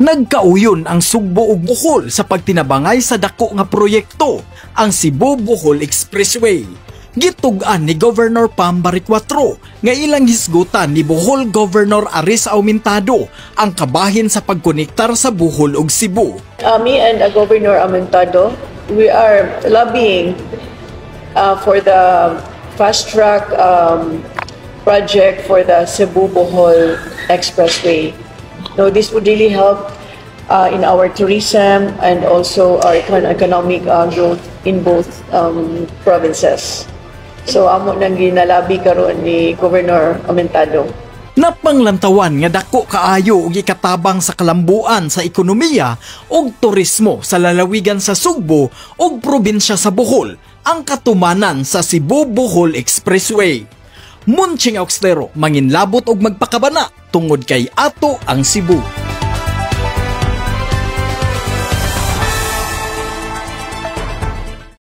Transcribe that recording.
Nagkauyon ang Sugbo ug Bohol sa pagtinabangay sa dako nga proyekto, ang Cebu-Bohol Expressway. Gitug-an ni Governor Pam Barriquatro nga ilang hisgutan ni Bohol Governor Aris Aumentado ang kabahin sa pagkonektar sa Bohol ug Cebu. Me and Governor Aumentado, we are lobbying for the fast-track project for the Cebu-Bohol Expressway. So this would really help in our tourism and also our economic growth in both provinces. So amo nang ginalabi karon ni Governor Aumentado. Napanglantawan nga dako kaayo og ikatabang sa kalambuan sa ekonomiya ug turismo sa lalawigan sa Sugbo ug probinsya sa Bohol ang katumanan sa Cebu-Bohol Expressway. Munching Auxtero, manginlabot og magpakabana tungod kay ato ang Cebu.